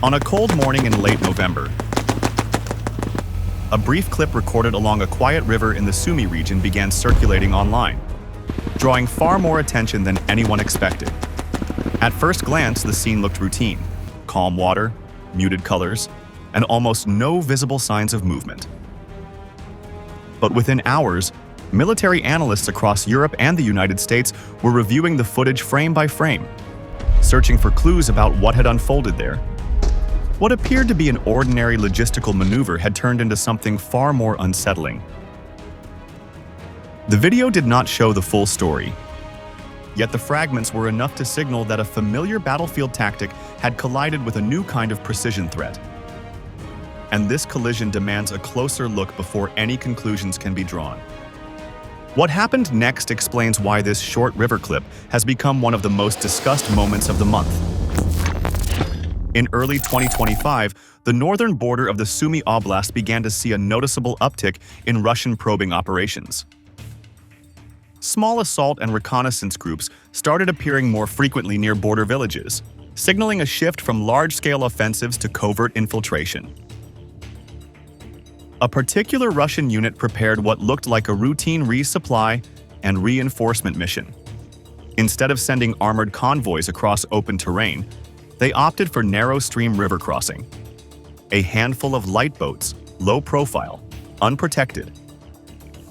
On a cold morning in late November, a brief clip recorded along a quiet river in the Sumy region began circulating online, drawing far more attention than anyone expected. At first glance, the scene looked routine: calm water, muted colors, and almost no visible signs of movement. But within hours, military analysts across Europe and the United States were reviewing the footage frame by frame, searching for clues about what had unfolded there. What appeared to be an ordinary logistical maneuver had turned into something far more unsettling. The video did not show the full story, yet the fragments were enough to signal that a familiar battlefield tactic had collided with a new kind of precision threat. And this collision demands a closer look before any conclusions can be drawn. What happened next explains why this short river clip has become one of the most discussed moments of the month. In early 2025, the northern border of the Sumy Oblast began to see a noticeable uptick in Russian probing operations. Small assault and reconnaissance groups started appearing more frequently near border villages, signaling a shift from large-scale offensives to covert infiltration. A particular Russian unit prepared what looked like a routine resupply and reinforcement mission. Instead of sending armored convoys across open terrain, they opted for narrow stream river crossing. A handful of light boats, low profile, unprotected,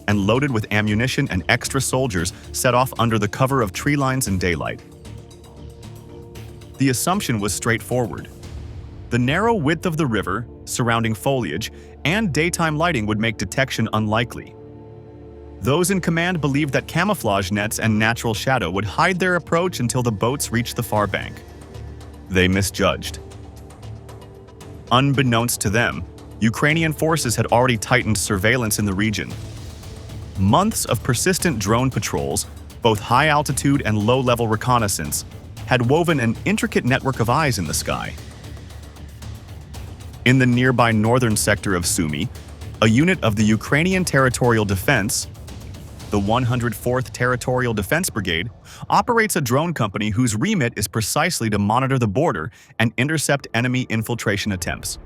and loaded with ammunition and extra soldiers set off under the cover of tree lines in daylight. The assumption was straightforward. The narrow width of the river, surrounding foliage, and daytime lighting would make detection unlikely. Those in command believed that camouflage nets and natural shadow would hide their approach until the boats reached the far bank. They misjudged. Unbeknownst to them, Ukrainian forces had already tightened surveillance in the region. Months of persistent drone patrols, both high-altitude and low-level reconnaissance, had woven an intricate network of eyes in the sky. In the nearby northern sector of Sumy, a unit of the Ukrainian Territorial Defense, the 104th Territorial Defense Brigade, operates a drone company whose remit is precisely to monitor the border and intercept enemy infiltration attempts.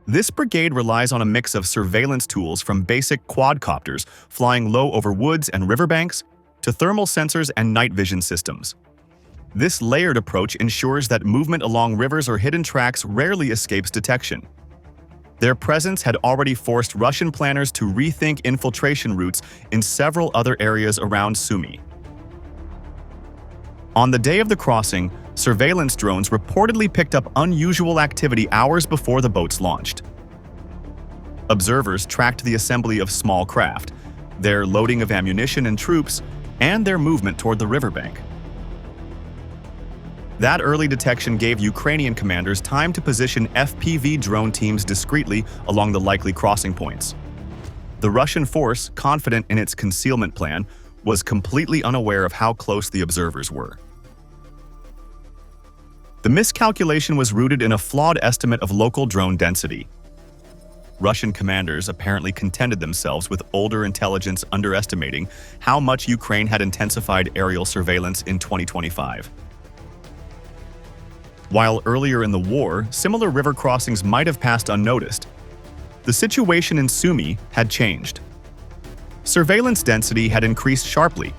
This brigade relies on a mix of surveillance tools from basic quadcopters flying low over woods and riverbanks to thermal sensors and night vision systems. This layered approach ensures that movement along rivers or hidden tracks rarely escapes detection. Their presence had already forced Russian planners to rethink infiltration routes in several other areas around Sumy. On the day of the crossing, surveillance drones reportedly picked up unusual activity hours before the boats launched. Observers tracked the assembly of small craft, their loading of ammunition and troops, and their movement toward the riverbank. That early detection gave Ukrainian commanders time to position FPV drone teams discreetly along the likely crossing points. The Russian force, confident in its concealment plan, was completely unaware of how close the observers were. The miscalculation was rooted in a flawed estimate of local drone density. Russian commanders apparently contented themselves with older intelligence underestimating how much Ukraine had intensified aerial surveillance in 2025. While earlier in the war, similar river crossings might have passed unnoticed, the situation in Sumy had changed. Surveillance density had increased sharply,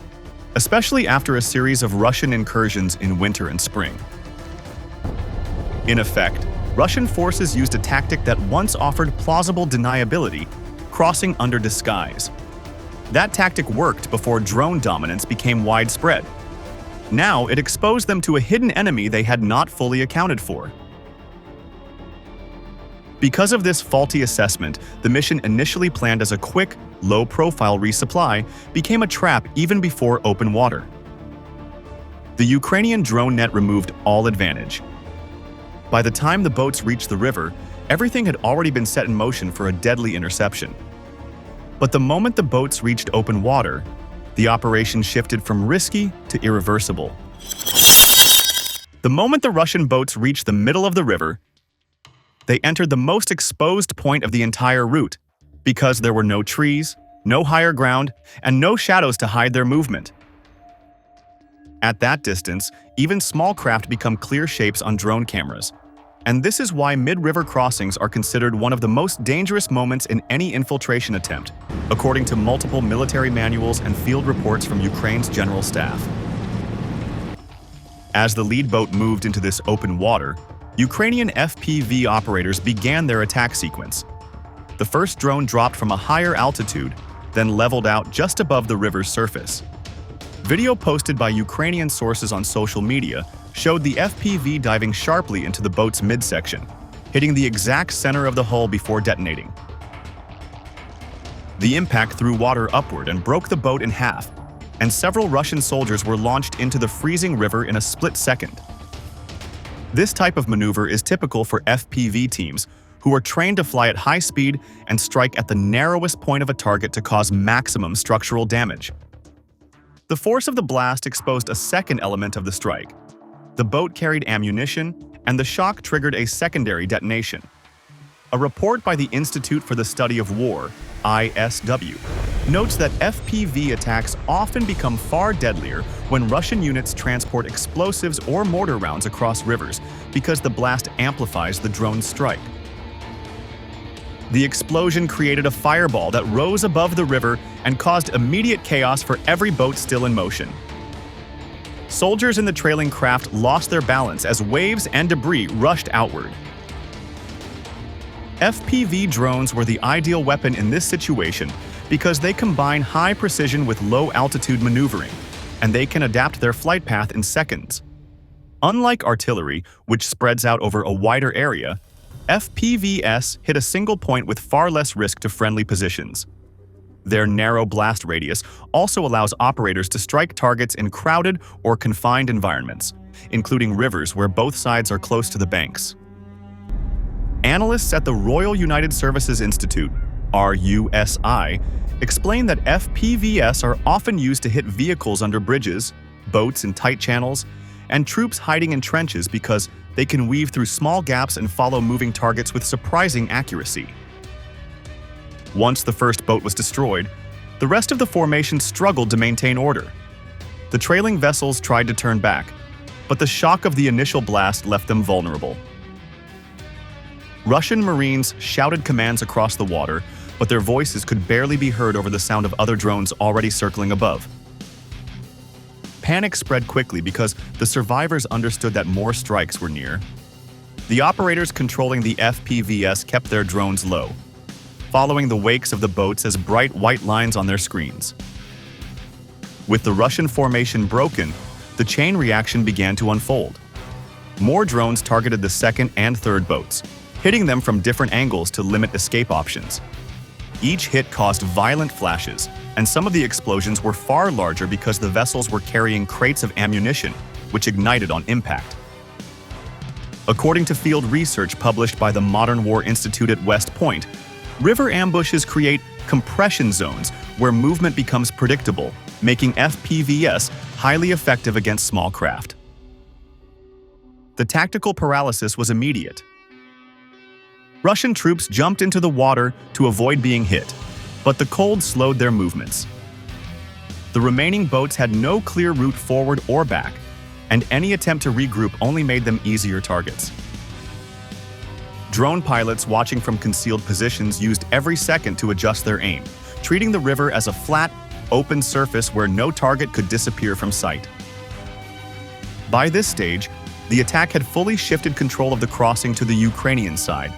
especially after a series of Russian incursions in winter and spring. In effect, Russian forces used a tactic that once offered plausible deniability, crossing under disguise. That tactic worked before drone dominance became widespread. Now it exposed them to a hidden enemy they had not fully accounted for. Because of this faulty assessment, the mission initially planned as a quick, low-profile resupply became a trap even before open water. The Ukrainian drone net removed all advantage. By the time the boats reached the river, everything had already been set in motion for a deadly interception. But the moment the boats reached open water, the operation shifted from risky to irreversible. The moment the Russian boats reached the middle of the river, they entered the most exposed point of the entire route, because there were no trees, no higher ground, and no shadows to hide their movement. At that distance, even small craft become clear shapes on drone cameras. And this is why mid-river crossings are considered one of the most dangerous moments in any infiltration attempt, according to multiple military manuals and field reports from Ukraine's general staff. As the lead boat moved into this open water, Ukrainian FPV operators began their attack sequence. The first drone dropped from a higher altitude, then leveled out just above the river's surface. Video posted by Ukrainian sources on social media showed the FPV diving sharply into the boat's midsection, hitting the exact center of the hull before detonating. The impact threw water upward and broke the boat in half, and several Russian soldiers were launched into the freezing river in a split second. This type of maneuver is typical for FPV teams, who are trained to fly at high speed and strike at the narrowest point of a target to cause maximum structural damage. The force of the blast exposed a second element of the strike. The boat carried ammunition, and the shock triggered a secondary detonation. A report by the Institute for the Study of War, ISW, notes that FPV attacks often become far deadlier when Russian units transport explosives or mortar rounds across rivers because the blast amplifies the drone's strike. The explosion created a fireball that rose above the river and caused immediate chaos for every boat still in motion. Soldiers in the trailing craft lost their balance as waves and debris rushed outward. FPV drones were the ideal weapon in this situation because they combine high precision with low-altitude maneuvering, and they can adapt their flight path in seconds. Unlike artillery, which spreads out over a wider area, FPVs hit a single point with far less risk to friendly positions. Their narrow blast radius also allows operators to strike targets in crowded or confined environments, including rivers where both sides are close to the banks. Analysts at the Royal United Services Institute, RUSI, explain that FPVs are often used to hit vehicles under bridges, boats in tight channels, and troops hiding in trenches because they can weave through small gaps and follow moving targets with surprising accuracy. Once the first boat was destroyed, the rest of the formation struggled to maintain order. The trailing vessels tried to turn back, but the shock of the initial blast left them vulnerable. Russian Marines shouted commands across the water, but their voices could barely be heard over the sound of other drones already circling above. Panic spread quickly because the survivors understood that more strikes were near. The operators controlling the FPVs kept their drones low, following the wakes of the boats as bright white lines on their screens. With the Russian formation broken, the chain reaction began to unfold. More drones targeted the second and third boats, hitting them from different angles to limit escape options. Each hit caused violent flashes, and some of the explosions were far larger because the vessels were carrying crates of ammunition, which ignited on impact. According to field research published by the Modern War Institute at West Point, river ambushes create compression zones where movement becomes predictable, making FPVs highly effective against small craft. The tactical paralysis was immediate. Russian troops jumped into the water to avoid being hit, but the cold slowed their movements. The remaining boats had no clear route forward or back, and any attempt to regroup only made them easier targets. Drone pilots watching from concealed positions used every second to adjust their aim, treating the river as a flat, open surface where no target could disappear from sight. By this stage, the attack had fully shifted control of the crossing to the Ukrainian side.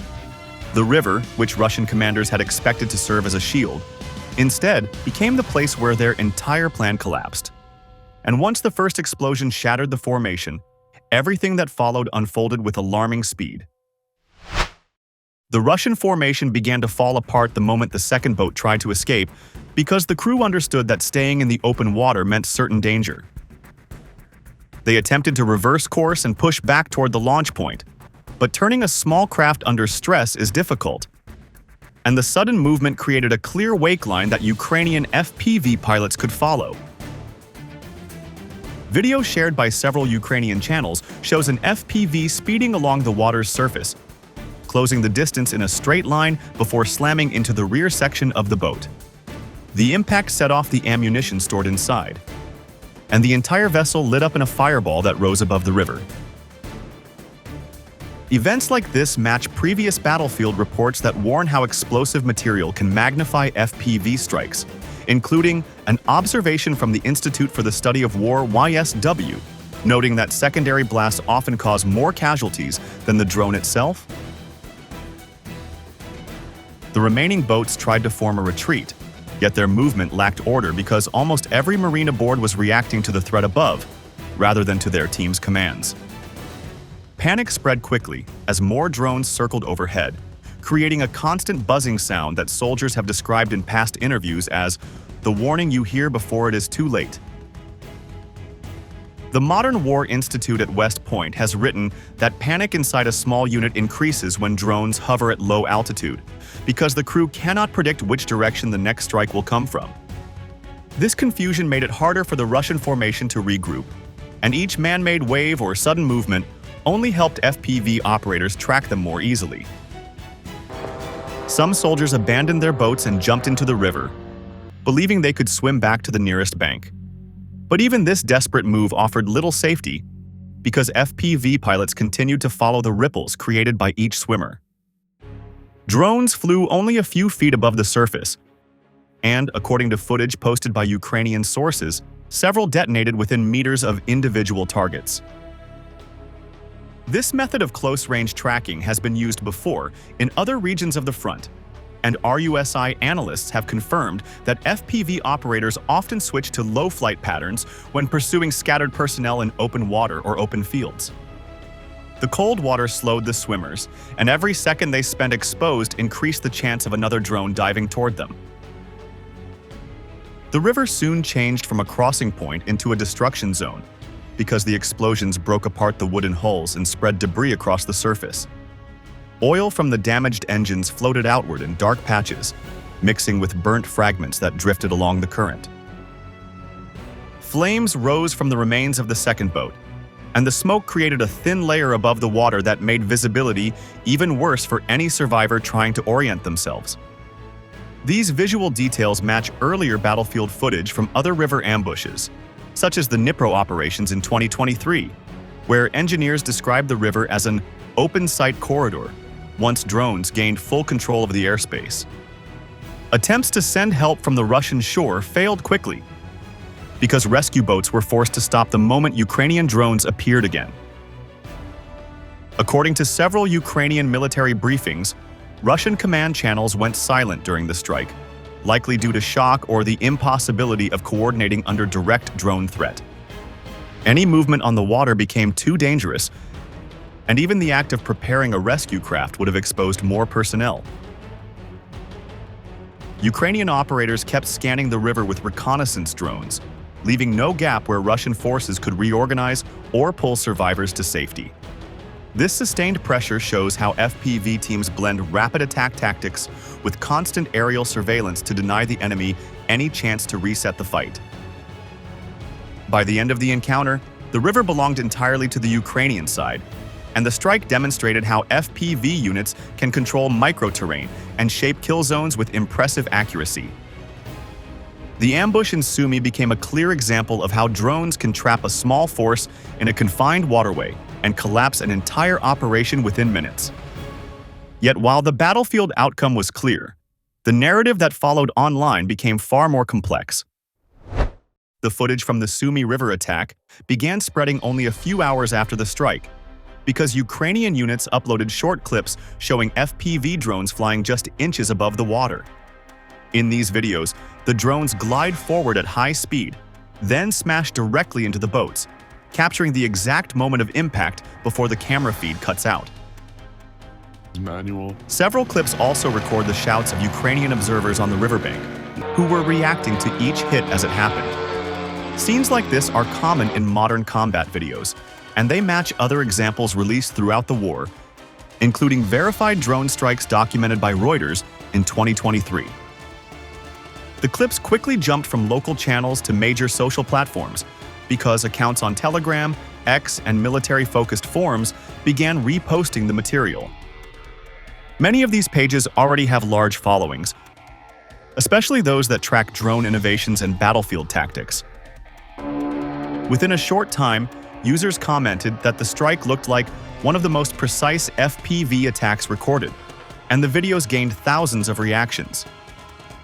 The river, which Russian commanders had expected to serve as a shield, instead became the place where their entire plan collapsed. And once the first explosion shattered the formation, everything that followed unfolded with alarming speed. The Russian formation began to fall apart the moment the second boat tried to escape because the crew understood that staying in the open water meant certain danger. They attempted to reverse course and push back toward the launch point, but turning a small craft under stress is difficult. And the sudden movement created a clear wake line that Ukrainian FPV pilots could follow. Video shared by several Ukrainian channels shows an FPV speeding along the water's surface, closing the distance in a straight line before slamming into the rear section of the boat. The impact set off the ammunition stored inside. and the entire vessel lit up in a fireball that rose above the river. Events like this match previous battlefield reports that warn how explosive material can magnify FPV strikes, including an observation from the Institute for the Study of War (YSW), noting that secondary blasts often cause more casualties than the drone itself. The remaining boats tried to form a retreat, yet their movement lacked order because almost every Marine aboard was reacting to the threat above, rather than to their team's commands. Panic spread quickly as more drones circled overhead, creating a constant buzzing sound that soldiers have described in past interviews as the warning you hear before it is too late. The Modern War Institute at West Point has written that panic inside a small unit increases when drones hover at low altitude, because the crew cannot predict which direction the next strike will come from. This confusion made it harder for the Russian formation to regroup, and each man-made wave or sudden movement only helped FPV operators track them more easily. Some soldiers abandoned their boats and jumped into the river, believing they could swim back to the nearest bank. But even this desperate move offered little safety, because FPV pilots continued to follow the ripples created by each swimmer. Drones flew only a few feet above the surface, and, according to footage posted by Ukrainian sources, several detonated within meters of individual targets. This method of close-range tracking has been used before in other regions of the front, and RUSI analysts have confirmed that FPV operators often switch to low flight patterns when pursuing scattered personnel in open water or open fields. The cold water slowed the swimmers, and every second they spent exposed increased the chance of another drone diving toward them. The river soon changed from a crossing point into a destruction zone, because the explosions broke apart the wooden hulls and spread debris across the surface. Oil from the damaged engines floated outward in dark patches, mixing with burnt fragments that drifted along the current. Flames rose from the remains of the second boat, and the smoke created a thin layer above the water that made visibility even worse for any survivor trying to orient themselves. These visual details match earlier battlefield footage from other river ambushes, such as the Dnipro operations in 2023, where engineers described the river as an open-site corridor once drones gained full control of the airspace. Attempts to send help from the Russian shore failed quickly, because rescue boats were forced to stop the moment Ukrainian drones appeared again. According to several Ukrainian military briefings, Russian command channels went silent during the strike, likely due to shock or the impossibility of coordinating under direct drone threat. Any movement on the water became too dangerous, and even the act of preparing a rescue craft would have exposed more personnel. Ukrainian operators kept scanning the river with reconnaissance drones, leaving no gap where Russian forces could reorganize or pull survivors to safety. This sustained pressure shows how FPV teams blend rapid attack tactics with constant aerial surveillance to deny the enemy any chance to reset the fight. By the end of the encounter, the river belonged entirely to the Ukrainian side, and the strike demonstrated how FPV units can control micro-terrain and shape kill zones with impressive accuracy. The ambush in Sumy became a clear example of how drones can trap a small force in a confined waterway and collapse an entire operation within minutes. Yet while the battlefield outcome was clear, the narrative that followed online became far more complex. The footage from the Sumy River attack began spreading only a few hours after the strike, because Ukrainian units uploaded short clips showing FPV drones flying just inches above the water. In these videos, the drones glide forward at high speed, then smash directly into the boats, capturing the exact moment of impact before the camera feed cuts out. Manual. Several clips also record the shouts of Ukrainian observers on the riverbank, who were reacting to each hit as it happened. Scenes like this are common in modern combat videos, and they match other examples released throughout the war, including verified drone strikes documented by Reuters in 2023. The clips quickly jumped from local channels to major social platforms, because accounts on Telegram, X, and military-focused forums began reposting the material. Many of these pages already have large followings, especially those that track drone innovations and battlefield tactics. Within a short time, users commented that the strike looked like one of the most precise FPV attacks recorded, and the videos gained thousands of reactions.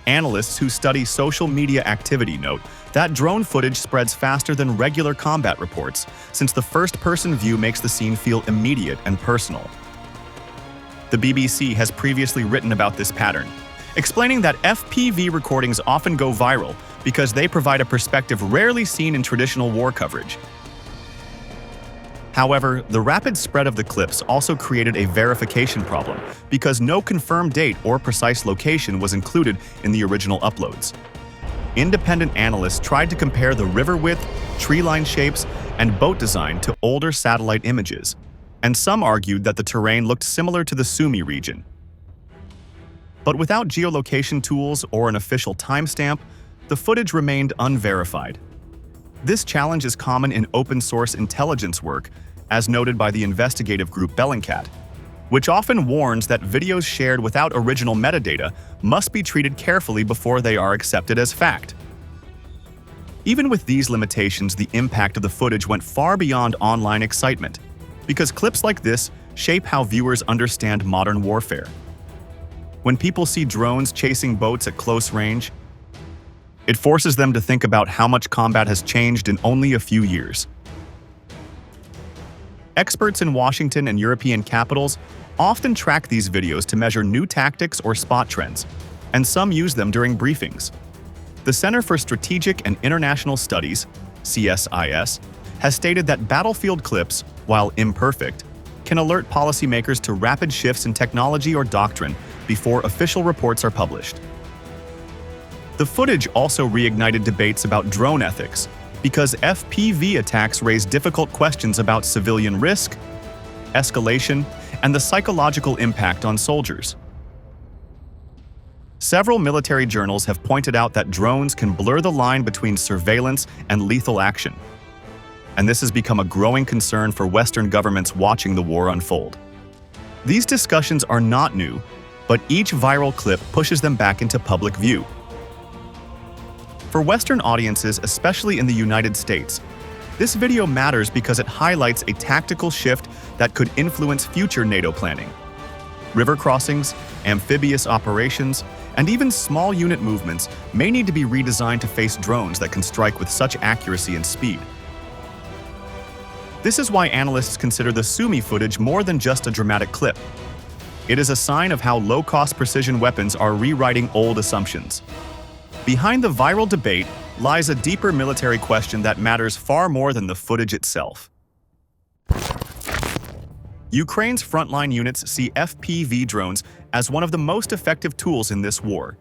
Analysts who study social media activity note that drone footage spreads faster than regular combat reports, since the first-person view makes the scene feel immediate and personal. The BBC has previously written about this pattern, explaining that FPV recordings often go viral because they provide a perspective rarely seen in traditional war coverage. However, the rapid spread of the clips also created a verification problem because no confirmed date or precise location was included in the original uploads. Independent analysts tried to compare the river width, tree line shapes, and boat design to older satellite images, and some argued that the terrain looked similar to the Sumy region. But without geolocation tools or an official timestamp, the footage remained unverified. This challenge is common in open-source intelligence work, as noted by the investigative group Bellingcat, which often warns that videos shared without original metadata must be treated carefully before they are accepted as fact. Even with these limitations, the impact of the footage went far beyond online excitement, because clips like this shape how viewers understand modern warfare. When people see drones chasing boats at close range, it forces them to think about how much combat has changed in only a few years. Experts in Washington and European capitals often track these videos to measure new tactics or spot trends, and some use them during briefings. The Center for Strategic and International Studies, CSIS, has stated that battlefield clips, while imperfect, can alert policymakers to rapid shifts in technology or doctrine before official reports are published. The footage also reignited debates about drone ethics, because FPV attacks raise difficult questions about civilian risk, escalation, and the psychological impact on soldiers. Several military journals have pointed out that drones can blur the line between surveillance and lethal action, and this has become a growing concern for Western governments watching the war unfold. These discussions are not new, but each viral clip pushes them back into public view. For Western audiences, especially in the United States, this video matters because it highlights a tactical shift that could influence future NATO planning. River crossings, amphibious operations, and even small unit movements may need to be redesigned to face drones that can strike with such accuracy and speed. This is why analysts consider the Sumy footage more than just a dramatic clip. It is a sign of how low-cost precision weapons are rewriting old assumptions. Behind the viral debate lies a deeper military question that matters far more than the footage itself. Ukraine's frontline units see FPV drones as one of the most effective tools in this war,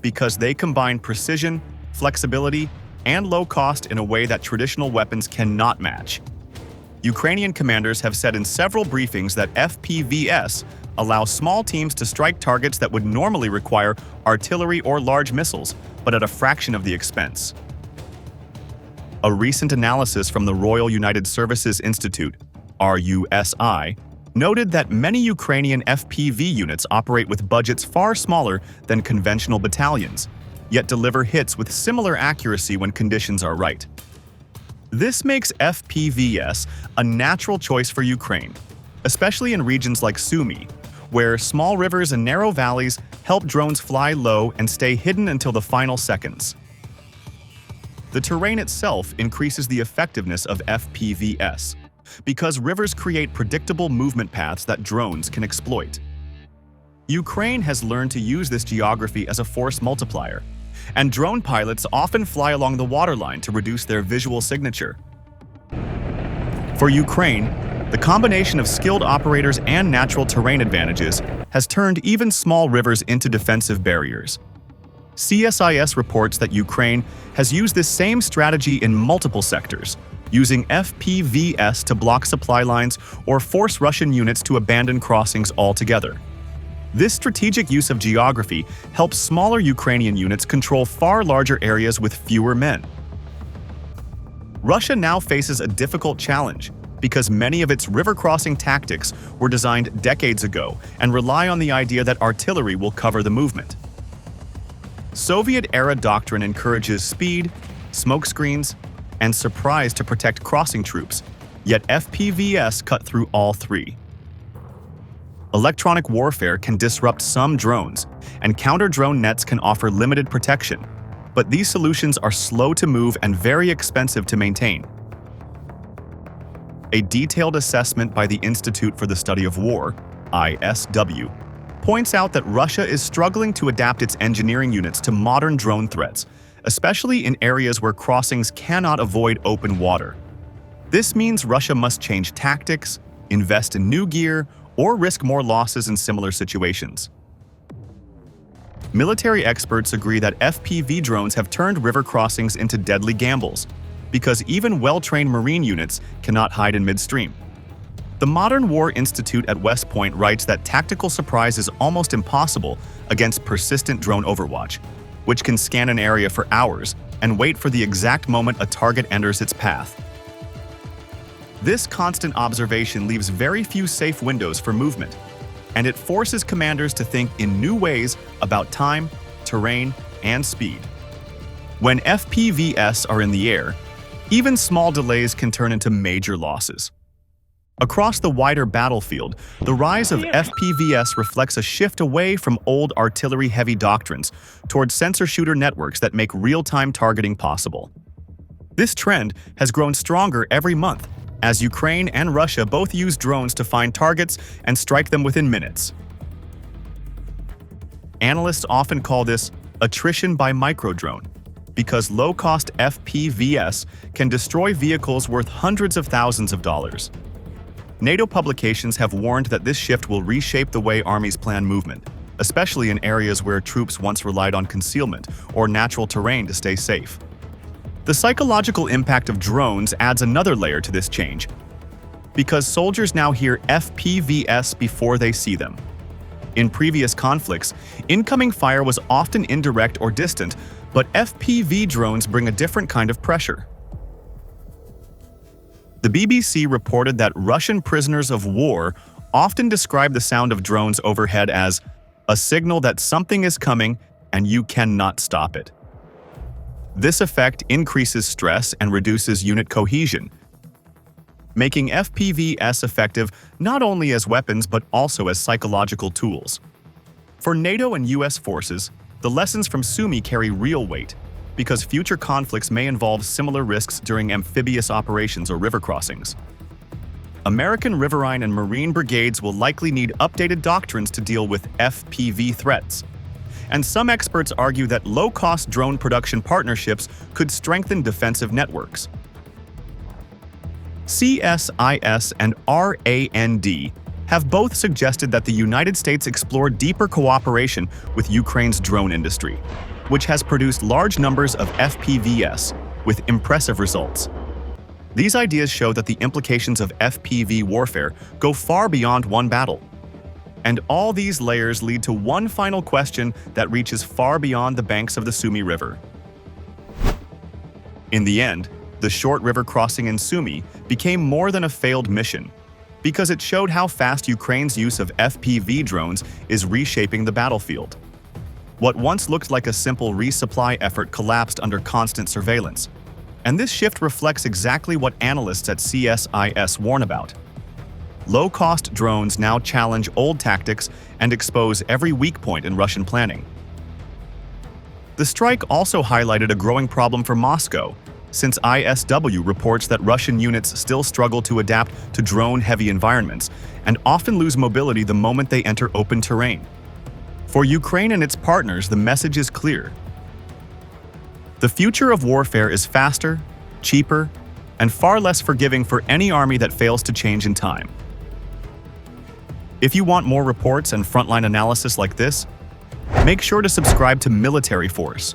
because they combine precision, flexibility, and low cost in a way that traditional weapons cannot match. Ukrainian commanders have said in several briefings that FPVs allow small teams to strike targets that would normally require artillery or large missiles, but at a fraction of the expense. A recent analysis from the Royal United Services Institute, RUSI, noted that many Ukrainian FPV units operate with budgets far smaller than conventional battalions, yet deliver hits with similar accuracy when conditions are right. This makes FPVs a natural choice for Ukraine, especially in regions like Sumy, where small rivers and narrow valleys help drones fly low and stay hidden until the final seconds. The terrain itself increases the effectiveness of FPVs, because rivers create predictable movement paths that drones can exploit. Ukraine has learned to use this geography as a force multiplier, and drone pilots often fly along the waterline to reduce their visual signature. For Ukraine, the combination of skilled operators and natural terrain advantages has turned even small rivers into defensive barriers. CSIS reports that Ukraine has used this same strategy in multiple sectors, using FPVs to block supply lines or force Russian units to abandon crossings altogether. This strategic use of geography helps smaller Ukrainian units control far larger areas with fewer men. Russia now faces a difficult challenge because many of its river-crossing tactics were designed decades ago and rely on the idea that artillery will cover the movement. Soviet-era doctrine encourages speed, smokescreens, and surprise to protect crossing troops, yet FPVs cut through all three. Electronic warfare can disrupt some drones, and counter-drone nets can offer limited protection, but these solutions are slow to move and very expensive to maintain. A detailed assessment by the Institute for the Study of War, ISW, points out that Russia is struggling to adapt its engineering units to modern drone threats, especially in areas where crossings cannot avoid open water. This means Russia must change tactics, invest in new gear, or risk more losses in similar situations. Military experts agree that FPV drones have turned river crossings into deadly gambles, because even well-trained marine units cannot hide in midstream. The Modern War Institute at West Point writes that tactical surprise is almost impossible against persistent drone overwatch, which can scan an area for hours and wait for the exact moment a target enters its path. This constant observation leaves very few safe windows for movement, and it forces commanders to think in new ways about time, terrain, and speed. When FPVs are in the air, even small delays can turn into major losses. Across the wider battlefield, the rise of FPVs reflects a shift away from old artillery-heavy doctrines towards sensor-shooter networks that make real-time targeting possible. This trend has grown stronger every month, as Ukraine and Russia both use drones to find targets and strike them within minutes. Analysts often call this attrition by microdrone, because low-cost FPVs can destroy vehicles worth hundreds of thousands of dollars. NATO publications have warned that this shift will reshape the way armies plan movement, especially in areas where troops once relied on concealment or natural terrain to stay safe. The psychological impact of drones adds another layer to this change, because soldiers now hear FPVs before they see them. In previous conflicts, incoming fire was often indirect or distant, but FPV drones bring a different kind of pressure. The BBC reported that Russian prisoners of war often describe the sound of drones overhead as a signal that something is coming and you cannot stop it. This effect increases stress and reduces unit cohesion, making FPVs effective not only as weapons but also as psychological tools. For NATO and US forces, the lessons from Sumy carry real weight, because future conflicts may involve similar risks during amphibious operations or river crossings. American riverine and marine brigades will likely need updated doctrines to deal with FPV threats. And some experts argue that low-cost drone production partnerships could strengthen defensive networks. CSIS and RAND have both suggested that the United States explore deeper cooperation with Ukraine's drone industry, which has produced large numbers of FPVs with impressive results. These ideas show that the implications of FPV warfare go far beyond one battle. And all these layers lead to one final question that reaches far beyond the banks of the Sumy River. In the end, the short river crossing in Sumy became more than a failed mission, because it showed how fast Ukraine's use of FPV drones is reshaping the battlefield. What once looked like a simple resupply effort collapsed under constant surveillance. And this shift reflects exactly what analysts at CSIS warn about. Low-cost drones now challenge old tactics and expose every weak point in Russian planning. The strike also highlighted a growing problem for Moscow, since ISW reports that Russian units still struggle to adapt to drone-heavy environments and often lose mobility the moment they enter open terrain. For Ukraine and its partners, the message is clear. The future of warfare is faster, cheaper, and far less forgiving for any army that fails to change in time. If you want more reports and frontline analysis like this, make sure to subscribe to Military Force.